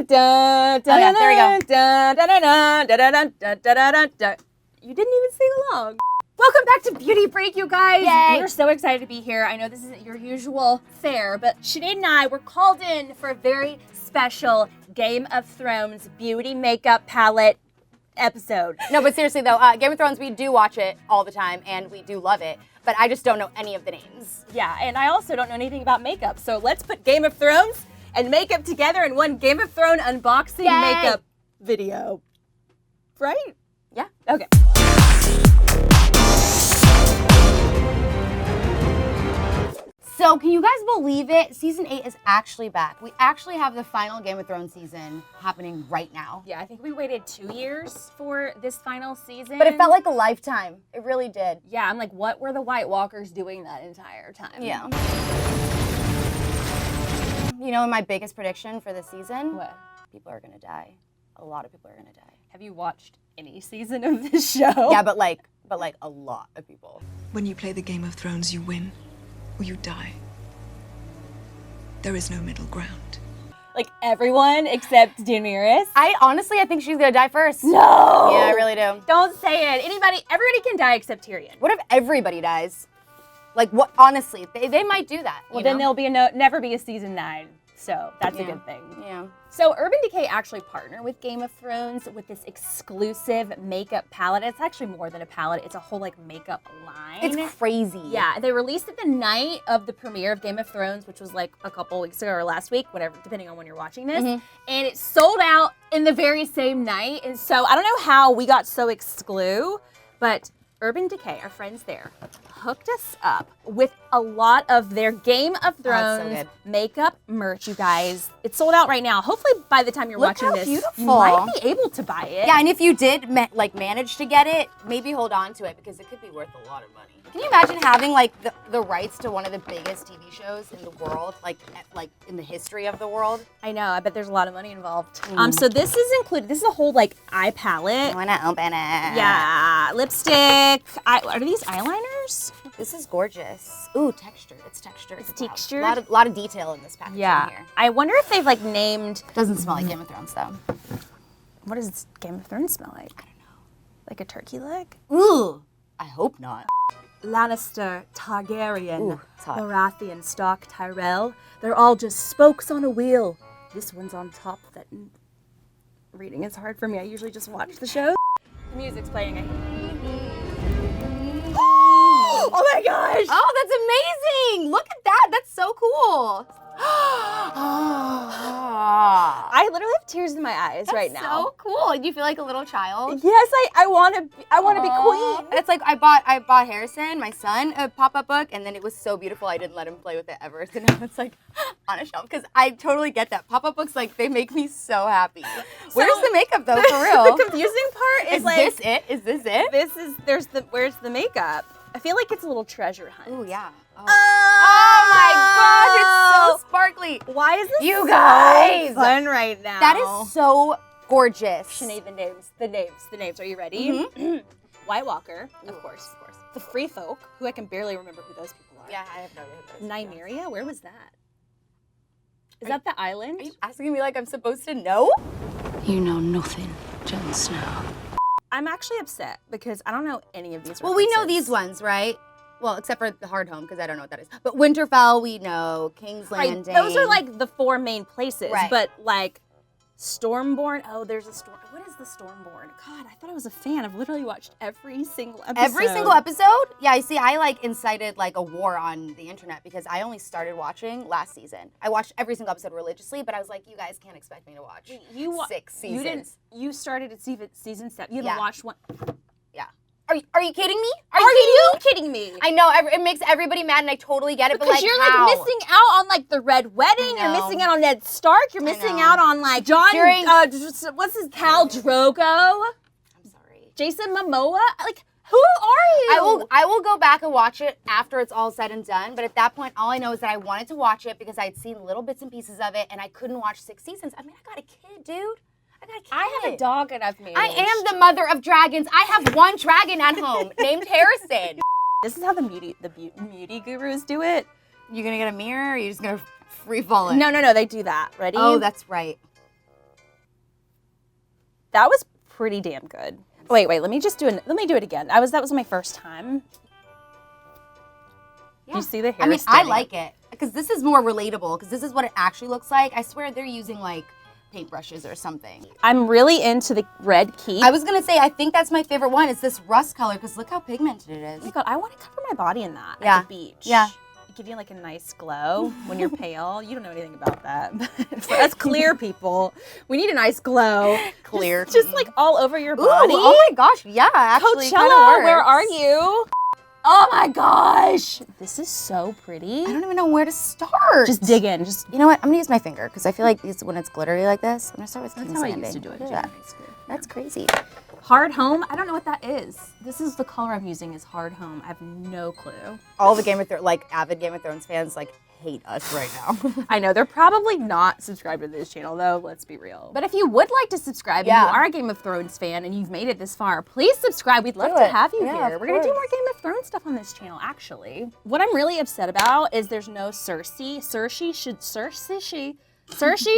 yeah, there we go. You didn't even sing along. Welcome back to Beauty Break, you guys. Yay. We're so excited to be here. I know this isn't your usual fare, but Sinead and I were called in for a very special Game of Thrones beauty makeup palette episode. No, but seriously though, Game of Thrones, we do watch it all the time and we do love it, but I just don't know any of the names. Yeah, and I also don't know anything about makeup, so let's put Game of Thrones and makeup together in one Game of Thrones unboxing makeup video. Right? Yeah. Okay. So can you guys believe it? Season 8 is actually back. We actually have the final Game of Thrones season happening right now. Yeah, I think we waited 2 years for this final season. But it felt like a lifetime. It really did. Yeah, I'm like, what were the White Walkers doing that entire time? Yeah. You know, my biggest prediction for this season? What? People are gonna die. A lot of people are gonna die. Have you watched any season of this show? Yeah, but like a lot of people. When you play the Game of Thrones, you win or you die. There is no middle ground. Like everyone except Daenerys? I think she's gonna die first. No! Yeah, I really do. Don't say it. Everybody can die except Tyrion. What if everybody dies? Like, what? Honestly, they might do that. Well, then there'll be never be a season 9. So that's a good thing. Yeah. So Urban Decay actually partnered with Game of Thrones with this exclusive makeup palette. It's actually more than a palette. It's a whole like makeup line. It's crazy. Yeah, they released it the night of the premiere of Game of Thrones, which was like a couple weeks ago or last week, whatever, depending on when you're watching this. And it sold out in the very same night. And so I don't know how we got so exclu, but Urban Decay, our friends there, hooked us up with a lot of their Game of Thrones makeup merch, you guys. It's sold out right now. Hopefully by the time you're watching this, you might be able to buy it. Yeah, and if you did manage to get it, maybe hold on to it because it could be worth a lot of money. Can you imagine having like the rights to one of the biggest TV shows in the world, like in the history of the world? I know, I bet there's a lot of money involved. So this is included, this is a whole like eye palette. I wanna open it. Yeah, lipstick. Are these eyeliners? This is gorgeous. Ooh, texture. It's textured. It's textured. A lot of detail in this packaging here. I wonder if they've like named. Doesn't smell like Game of Thrones though. What does Game of Thrones smell like? I don't know. Like a turkey leg? Ooh, I hope not. Lannister, Targaryen, Ooh, it's hot. Baratheon, Stark, Tyrell. They're all just spokes on a wheel. This one's on top. That reading is hard for me. I usually just watch the show. The music's playing. Oh my gosh! Oh, that's amazing! Look at that. That's so cool. I literally have tears in my eyes right now. So cool. Do you feel like a little child? Yes, I want to be queen. It's like I bought Harrison, my son, a pop-up book, and then it was so beautiful I didn't let him play with it ever. So now it's like on a shelf because I totally get that. Pop-up books, like they make me so happy. Where's the makeup though, for real? The confusing part is like, this it? Is this it? Where's the makeup? I feel like it's a little treasure hunt. Ooh, yeah. Oh, my gosh, it's so sparkly. Why is this You guys! fun right now? That is so gorgeous. Sinead, the names. Are you ready? White Walker, of course. The Free Folk, who I can barely remember who those people are. Yeah, I have no idea who those Nymeria, where was that? Is that the island? Are you asking me like I'm supposed to know? You know nothing, Jon Snow. I'm actually upset because I don't know any of these references. Well, we know these ones, right? Well, except for the Hardhome, because I don't know what that is. But Winterfell, we know. King's Landing. Right, those are like the 4 main places. Right. But like Stormborn, there's a storm. What is the Stormborn? God, I thought I was a fan. I've literally watched every single episode. Every single episode? Yeah, you see, I like incited like a war on the internet because I only started watching last season. I watched every single episode religiously, but I was like, you guys can't expect me to watch 6 seasons. You started at season 7. You haven't watched one. Yeah. Are you kidding me? Are you kidding me? I know, it makes everybody mad and I totally get it, but like you're how? like missing out on like the Red Wedding, you're missing out on Ned Stark, you're missing out on like John, what's his, Khal Drogo? I'm sorry. Jason Momoa? Like, who are you? I will go back and watch it after it's all said and done, but at that point, all I know is that I wanted to watch it because I had seen little bits and pieces of it and I couldn't watch 6 seasons. I mean, I got a kid, dude. I have a dog and I've managed. I am the mother of dragons. I have one dragon at home named Harrison. This is how the beauty gurus do it. You gonna get a mirror or are you just gonna free fall it? No, they do that. Ready? Oh, that's right. That was pretty damn good. Wait, let me do it again. That was my first time. Yeah. Do you see the hair? I mean, I standing like up? it because this is more relatable because this is what it actually looks like. I swear they're using like paintbrushes or something. I'm really into the red keep. I was gonna say, I think that's my favorite one. It's this rust color because look how pigmented it is. Oh my god, I want to cover my body in that Yeah. at the beach. Yeah. Give you like a nice glow when you're pale. You don't know anything about that. But for us clear people, we need a nice glow. Clear. Just like all over your Ooh, body. oh my gosh, yeah, actually kinda Coachella, works. where are you? Oh my gosh. This is so pretty. I don't even know where to start. Just dig in. Just You know what? I'm gonna use my finger because I feel like when it's glittery like this, I'm gonna start with that's King how I Sanding. used to do it. Yeah, in high school. that's crazy. Hard home. I don't know what that is. This is the color I'm using is hard home. I have no clue. All the Game of Thrones, like avid Game of Thrones fans, like hate us right now. I know they're probably not subscribed to this channel though, let's be real. But if you would like to subscribe and Yeah. you are a Game of Thrones fan and you've made it this far, please subscribe. We'd love Do to it. have you Yeah, here. of We're gonna do course. more Game of Thrones stuff on this channel, actually. What I'm really upset about is there's no Cersei. Cersei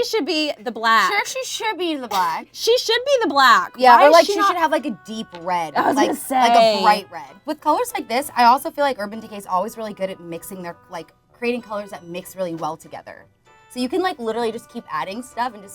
should be the black. Sure, she should be the black. She should be the black. Yeah, Why or is like she not- should have like a deep red, I was like gonna like say. a bright red. With colors like this, I also feel like Urban Decay is always really good at mixing their like creating colors that mix really well together. So you can like literally just keep adding stuff and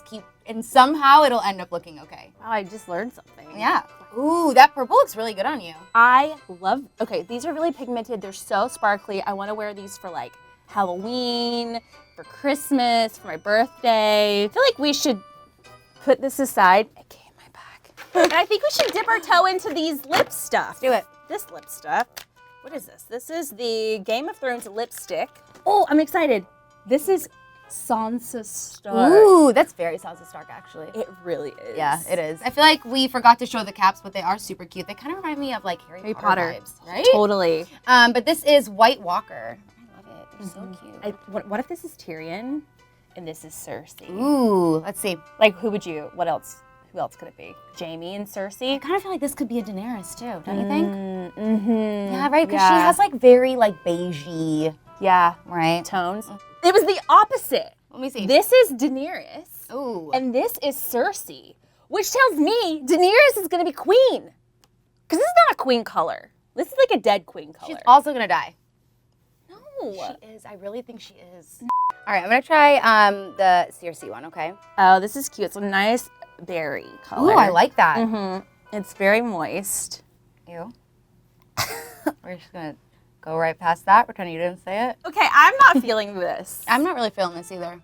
and somehow it'll end up looking okay. Oh, I just learned something. Yeah. Ooh, that purple looks really good on you. I love, okay, these are really pigmented. They're so sparkly. I want to wear these for like Halloween, for Christmas, for my birthday. I feel like we should put this aside. It came in my bag. And I think we should dip our toe into these lip stuff. Do it. This lip stuff. What is this? This is the Game of Thrones lipstick. Oh, I'm excited. This is Sansa Stark. Ooh, that's very Sansa Stark actually. It really is. Yeah, it is. I feel like we forgot to show the caps, but they are super cute. They kind of remind me of like Harry Potter vibes, right? Totally. But this is White Walker. I love it. They're so cute. What if this is Tyrion and this is Cersei? Ooh, let's see. Like, who else could it be? Jamie and Cersei? I kind of feel like this could be a Daenerys too, don't you think? Mm-hmm. Yeah, right. Because she has like very like beigey, Yeah. right? Tones. It was the opposite. Let me see. This is Daenerys. Ooh. And this is Cersei, which tells me Daenerys is going to be queen. Because this is not a queen color. This is like a dead queen color. She's also gonna die. No. She is. I really think she is. All right, I'm gonna try the Cersei one. Okay. Oh, this is cute. It's a nice berry color. Ooh, I like that. Mm-hmm. It's very moist. Ew. We're just gonna go right past that. Pretend you didn't say it. Okay, I'm not feeling this. I'm not really feeling this either.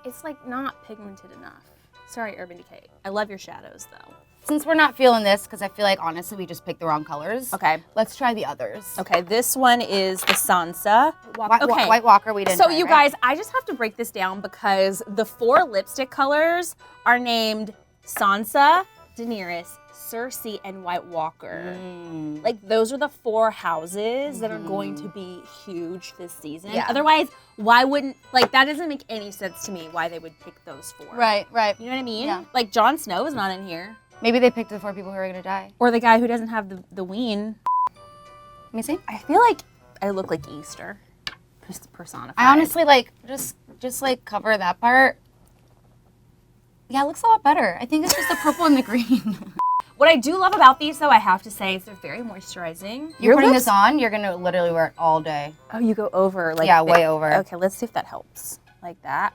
It's like not pigmented enough. Sorry, Urban Decay. I love your shadows though. Since we're not feeling this, because I feel like honestly we just picked the wrong colors. Okay. Let's try the others. Okay, this one is the Sansa. Okay. White Walker, we didn't. So try, you right? guys, I just have to break this down because the 4 lipstick colors are named Sansa, Daenerys, Cersei, and White Walker. Like those are the 4 houses that are going to be huge this season. Yeah. Otherwise, why wouldn't, like that doesn't make any sense to me why they would pick those 4. Right. You know what I mean? Yeah. Like Jon Snow is not in here. Maybe they picked the 4 people who are gonna die. Or the guy who doesn't have the ween. Let me see. I feel like I look like Easter personified. I honestly like just like cover that part. Yeah, it looks a lot better. I think it's just the purple and the green. What I do love about these, though, I have to say, is they're very moisturizing. You're putting this on, you're gonna literally wear it all day. Oh, you go over, like Yeah, way over. Okay, let's see if that helps. Like that.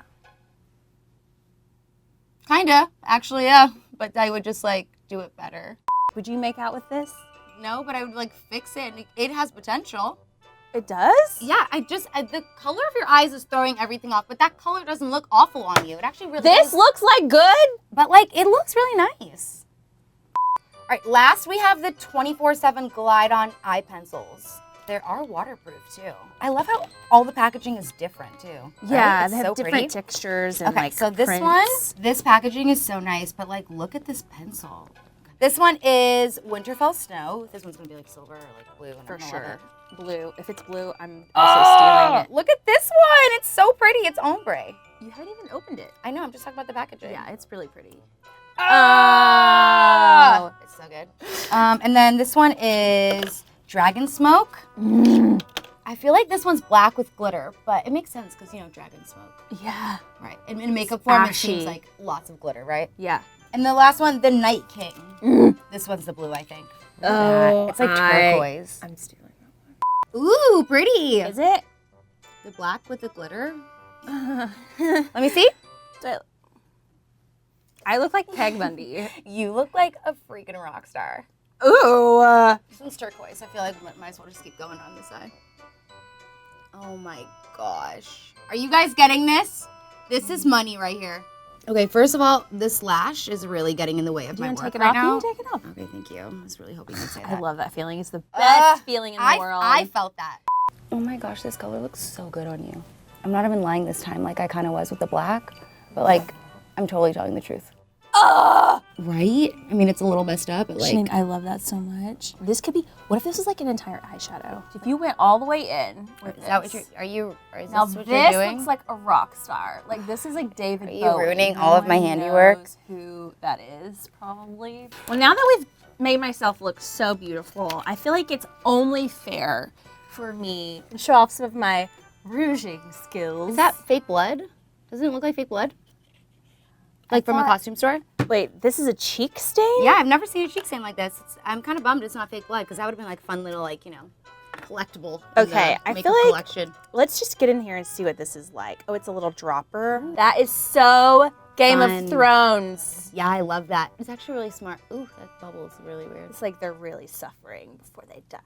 Kinda, actually, yeah. But I would just like do it better. Would you make out with this? No, but I would like fix it. And it has potential. It does? Yeah, the color of your eyes is throwing everything off, but that color doesn't look awful on you. It actually really This is. looks like good. But like, it looks really nice. All right, last we have the 24/7 Glide On eye pencils. They are waterproof too. I love how all the packaging is different too. Yeah, right? It's they have so different pretty. textures and Okay, like so this prints. this packaging is so nice, but like, look at this pencil. This one is Winterfell Snow. This one's gonna be like silver or like blue. And For I'm gonna love sure. it. Blue. If it's blue, I'm also stealing it. Look at this one. It's so pretty. It's ombre. You haven't even opened it. I know. I'm just talking about the packaging. Yeah, it's really pretty. Oh, it's so good. And then this one is Dragon Smoke. I feel like this one's black with glitter, but it makes sense because, you know, dragon smoke. Yeah. Right. And in makeup form, it ashy. seems like lots of glitter, right? Yeah. And the last one, the Night King. This one's the blue, I think. Oh, it's like turquoise. I'm stealing Ooh, pretty. that. Is it? The black with the glitter. Let me see. I look like Peg Bundy. You look like a freaking rock star. Ooh. This one's turquoise. I feel like might as well just keep going on this side. Oh my gosh. Are you guys getting this? This is money right here. Okay, first of all, this lash is really getting in the way of my work take it right off? now. You can take it off. Okay, thank you. I was really hoping you'd say that. I love that feeling. It's the best feeling in the world. I felt that. Oh my gosh, this color looks so good on you. I'm not even lying this time like I kind of was with the black, but like, I'm totally telling the truth. Right? I mean, it's a little messed up, but like... Shane, I love that so much. This could be, what if this was like an entire eyeshadow? If you went all the way in with Is that what is now this what this you're doing? looks like a rock star. Like this is like David Bowie. Are you ruining No all of my one handiwork? knows who that is, probably. Well, now that we've made myself look so beautiful, I feel like it's only fair for me to show off some of my rouging skills. Is that fake blood? Doesn't it look like fake blood? Like from a thought- costume store? Wait, this is a cheek stain? Yeah, I've never seen a cheek stain like this. I'm kind of bummed it's not fake blood because that would have been like fun little like, you know, collectible. in Okay, the I makeup feel like- collection. Let's just get in here and see what this is like. Oh, it's a little dropper. That is so Game Fun. of Thrones. Yeah, I love that. It's actually really smart. Ooh, that bubble is really weird. It's like they're really suffering before they die.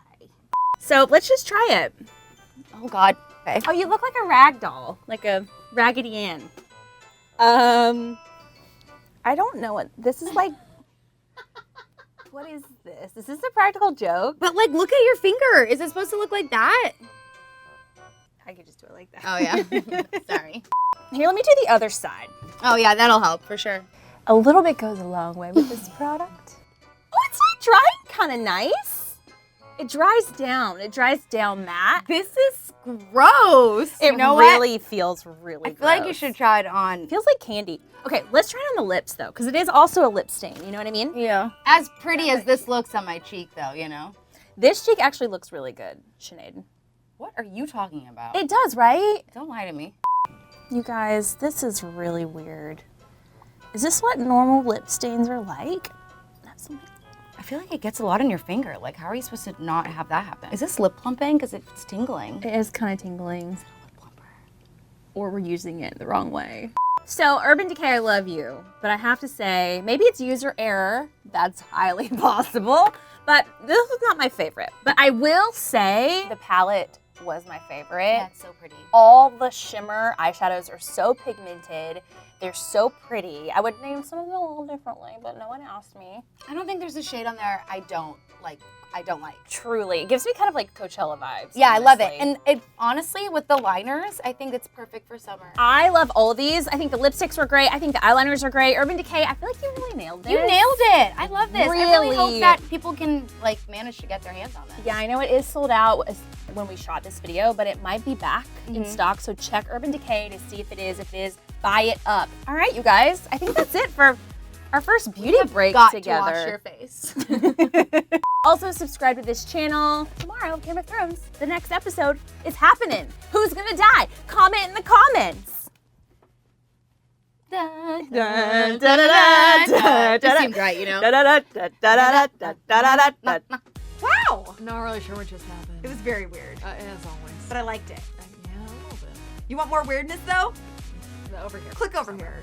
So let's just try it. Oh God. Okay. Oh, you look like a rag doll, like a Raggedy Ann. I don't know what this is like. What is this? Is this a practical joke? But like, look at your finger. Is it supposed to look like that? I could just do it like that. Oh yeah. Sorry. Here, let me do the other side. Oh yeah, that'll help for sure. A little bit goes a long way with this product. Oh, it's like drying kind of nice. It dries down. It dries down matte. This is gross. It you know really feels really what? I feel like you gross. should try it on. It feels like candy. Okay, let's try it on the lips though, because it is also a lip stain. You know what I mean? Yeah. As pretty as this looks on my cheek, though, you know. This cheek actually looks really good, Sinead. What are you talking about? It does, right? Don't lie to me. You guys, this is really weird. Is this what normal lip stains are like? That's I feel like it gets a lot on your finger. Like, how are you supposed to not have that happen? Is this lip plumping? Because it's tingling. It is kind of tingling. Or we're using it the wrong way. So, Urban Decay, I love you. But I have to say, maybe it's user error. That's highly possible. But this was not my favorite. But I will say the palette was my favorite. Yeah, it's so pretty. All the shimmer eyeshadows are so pigmented. They're so pretty. I would name some of them a little differently, but no one asked me. I don't think there's a shade on there I don't like. Truly. It gives me kind of like Coachella vibes. Yeah, I love it. honestly. And it honestly, with the liners, I think it's perfect for summer. I love all of these. I think the lipsticks were great. I think the eyeliners are great. Urban Decay, I feel like you really nailed it. You nailed it. I love this. I really hope Really. that people can like manage to get their hands on this. Yeah, I know it is sold out when we shot this video, but it might be back in stock. So check Urban Decay to see if it is. If it is, buy it up. All right, you guys. I think that's it for our first beauty break Got together. to wash your face. Also, subscribe to this channel. Tomorrow, Game of Thrones, the next episode is happening. Who's gonna die? Comment in the comments. Just seemed right, you know. Wow! I'm not really sure what just happened. It was very weird, As always. but I liked it. Yeah, a little bit. You want more weirdness though? Over here. Click over here.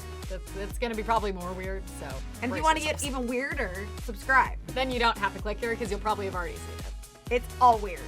It's gonna be probably more weird, so. And if brace you want to get yourselves. even weirder, subscribe. Then you don't have to click here because you'll probably have already seen it. It's all weird.